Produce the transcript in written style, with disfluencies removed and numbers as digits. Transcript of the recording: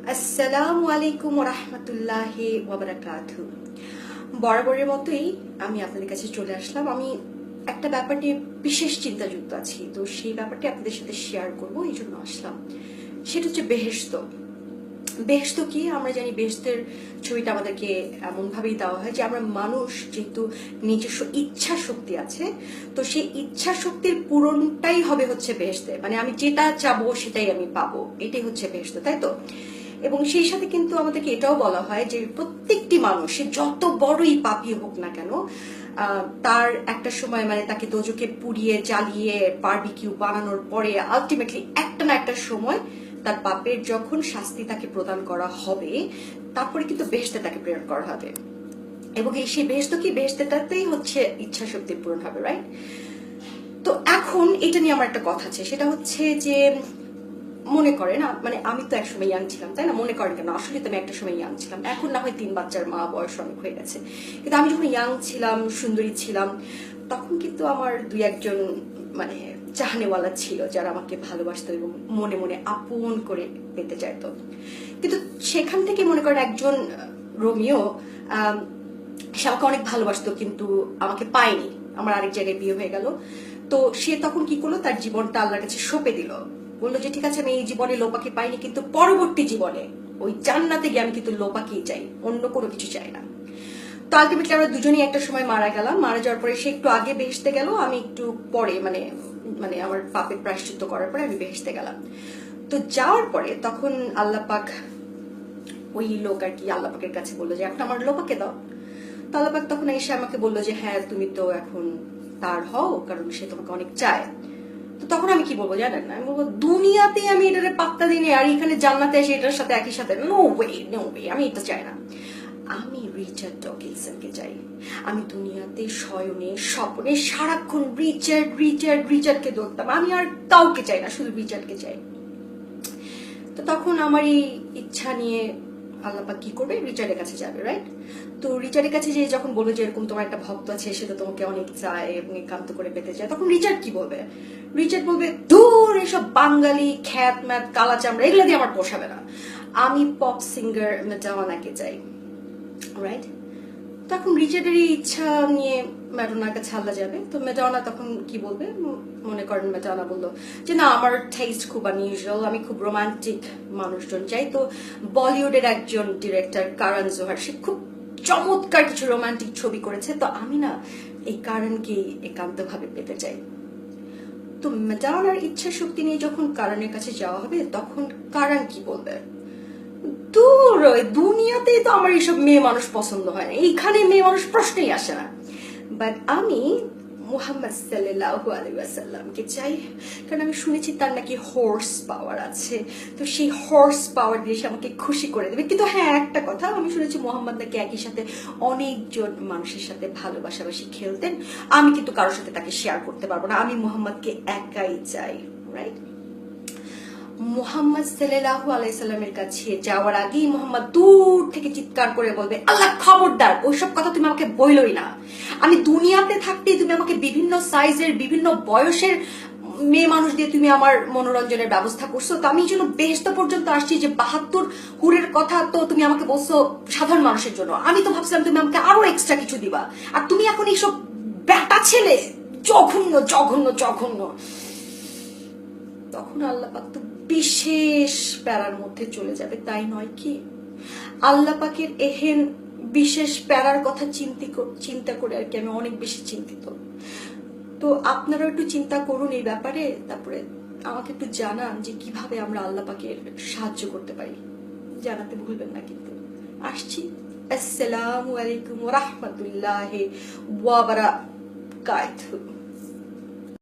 আসসালামু আলাইকুম ওয়া রাহমাতুল্লাহি ওয়া বারাকাতুহু। বরাবরের মতোই আমি আপনাদের কাছে চলে আসলাম। আমি একটা ব্যাপার নিয়ে বিশেষ চিন্তাযুক্ত আছি, তো সেই ব্যাপারটি আপনাদের সাথে শেয়ার করব, এই জন্য আসলাম। সেটা হচ্ছে বেহেশত। বেহেশত কি? আমরা জানি বেহেশতের ছবিটা আমাদেরকে এমন ভাবেই দেওয়া হয় যে আমরা মানুষ, যেহেতু নিজস্ব ইচ্ছা শক্তি আছে, তো সেই ইচ্ছা শক্তির পূরণটাই হবে হচ্ছে বেহেশতে। মানে আমি যেটা চাবো সেটাই আমি পাবো, এটাই হচ্ছে বেহেশত, তাই তো? এবং সেই সাথে কিন্তু আমাদেরকে এটাও বলা হয় যে প্রত্যেকটি মানুষ, সে যত বড়ই পাপী হোক না কেন, তার একটা সময় মানে তাকে দোজকে পুড়িয়ে জ্বালিয়ে বারবিকিউ বানানোর পরে আলটিমেটলি একটা না একটা সময় তার পাপের যখন শাস্তি তাকে প্রদান করা হবে, তারপরে কিন্তু বেহেশতে তাকে প্রেরণ করা হবে। এবং এই সেই বেহেশত কি? বেহেশতেটাতেই হচ্ছে ইচ্ছা শক্তি পূরণ হবে, রাইট? তো এখন এটা নিয়ে আমার একটা কথা আছে, সেটা হচ্ছে যে মনে করেন, মানে আমি তো একসময় ইয়াং ছিলাম, তাই না? মনে করেন কেন, আসলে তো আমি একটা সময় ইয়াং ছিলাম। এখন না হয় 3 বাচ্চার মা, বয়স অনেক হয়ে গেছে, কিন্তু আমি যখন ইয়াং ছিলাম, সুন্দরী ছিলাম, তখন কিন্তু আমার 2-1 জন মানে চাহনেওয়ালা ছিল, যারা আমাকে ভালোবাসতো এবং মনে মনে আপন করে পেতে চাইতো। কিন্তু সেখান থেকে মনে করেন একজন রোমিও, সে আমাকে অনেক ভালোবাসতো, কিন্তু আমাকে পায়নি, আমার আরেক জায়গায় বিয়ে হয়ে গেল। তো সে তখন কি করলো, তার জীবনটা আল্লাহর কাছে সঁপে দিল। বললো যে ঠিক আছে, আমি এই জীবনে লোপাকে পাইনি, কিন্তু পরবর্তী জীবনে ওই জান্নাতে গিয়ে আমি কিন্তু লোপাকেই চাই, অন্য কোনো কিছু চাই না। তো আলটিমেটলি আমরা দুজনেই একটা সময় মারা গেলাম। মারা যাওয়ার পরে সে একটু আগে বেহেশতে গেল, আমি একটু পরে, মানে মানে আমার পাপের প্রায়শ্চিত্ত করার পরে আমি বেহেশতে গেলাম। তো যাওয়ার পরে তখন আল্লাহ পাক, ওই লোক আর কি, আল্লাহ পাকের কাছে বললো যে এখন আমার লোপাকে দাও। তো আল্লাহ পাক তখন এসে আমাকে বললো যে হ্যাঁ, তুমি তো এখন তার হও, কারণ সে তোমাকে অনেক চায়। তো তখন আমি কি বলবো জানেন না? আমি বলবো দুনিয়াতে আমি এটারে পাত্তা দিই আর এখানে জান্নাতে এসে এটার সাথে একই সাথে, নো ওয়ে, নো ওয়ে, আমি এটা চাই না। আমি রিচার্ড ডকিনসনকে চাই। আমি দুনিয়াতে শয়নে স্বপ্নে সারাক্ষণ রিচার্ড রিচার্ড রিচার্ডকে ধরতাম, আমি আর কাউকে চাই না, শুধু রিচার্ডকে চাই। তো তখন আমার এই ইচ্ছা নিয়ে আল্লাহ পাক কি করবে, রিচার্ডের কাছে যাবে, রাইট? তো রিচার্ডের কাছে যে যখন বলবে যে এরকম তোমার একটা ভক্ত আছে, সে তো তোমাকে অনেক চায় এবং একান্ত করে পেতে চায়, তখন রিচার্ড কি বলবে? রিচার্ড বলবে দূর, এসব বাঙালি খ্যাত ম্যাত কালা চামড়া এগুলো দিয়ে আমার পোষাবে না, আমি পপ সিঙ্গার ম্যাডোনাকে চাই, রাইট? তখন রিচার্ডের ইচ্ছা নিয়ে ম্যাডোনার কাছে আল্লাহ যাবে। তো ম্যাডোনা তখন কি বলবে? মনে করেন ম্যাডোনা বললো যে না, আমার টেস্ট খুব আনইউজুয়াল, আমি খুব রোমান্টিক মানুষজন চাই। তো বলিউডের একজন ডিরেক্টর কারণ জোহার, সে খুব চমৎকার কিছু রোমান্টিক ছবি করেছে, তো আমি না এই কারণকেই একান্ত ভাবে পেতে চাই। তো ম্যাডোনার ইচ্ছা শক্তি নিয়ে যখন কারণের কাছে যাওয়া হবে, তখন কারণ কি বলবে? দূর, দুনিয়াতেই তো আমার এইসব মেয়ে মানুষ পছন্দ হয় না, এইখানে মেয়ে মানুষ প্রশ্নই আসে না। বাট আমি মুহাম্মদ সাল্লাল্লাহু আলাইহি ওয়াসাল্লামকে চাই, কারণ আমি শুনেছি তার নাকি হর্স পাওয়ার আছে। তো সেই হর্স পাওয়ার দিয়ে সে আমাকে খুশি করে দেবে। কিন্তু হ্যাঁ, একটা কথা, আমি শুনেছি মুহাম্মদ নাকি একই সাথে অনেকজন মানুষের সাথে ভালোবাসাবাসি খেলতেন। আমি কিন্তু কারোর সাথে তাকে শেয়ার করতে পারবো না, আমি মুহাম্মদকে একাই চাই, রাইট? মুহাম্মদ সাল্লাল্লাহু আলাইহি সাল্লামের কাছে যাওয়ার আগেই মুহাম্মদ দূর থেকে চিৎকার করে বলবে, আল্লাহ খবরদার, ওইসব কথা তুমি আমাকে বইলই না। আমি দুনিয়াতে থাকতেই তুমি আমাকে বিভিন্ন সাইজের বিভিন্ন বয়সের মেয়ে মানুষ দিয়ে তুমি আমার মনোরঞ্জনের ব্যবস্থা করছো, তো আমি যেন বেহেশত পর্যন্ত আসছি, যে 72 হুরের কথা তো তুমি আমাকে বলছো সাধারণ মানুষের জন্য। আমি তো ভাবছিলাম তুমি আমাকে আরো এক্সট্রা কিছু দিবা, আর তুমি এখন এইসব ব্যাটা ছেলে, জঘন্য জঘন্য জঘন্য। তখন আল্লাহ পাক তো বিশেষ প্যারার মধ্যে চলে যাবে, তাই নয় কি? আল্লাহ পাকের এহেন বিশেষ প্যারার কথা চিন্তা করে আর কি আমি অনেক বেশি চিন্তিত। তো আপনারা একটু চিন্তা করুন এই ব্যাপারে, তারপরে আমাকে একটু জানান যে কিভাবে আমরা আল্লাহ পাকের সাহায্য করতে পারি, জানাতে ভুলবেন না কিন্তু। আসছি। আসসালামু আলাইকুম ওয়া রাহমাতুল্লাহি ওয়া বারাকাতুহু।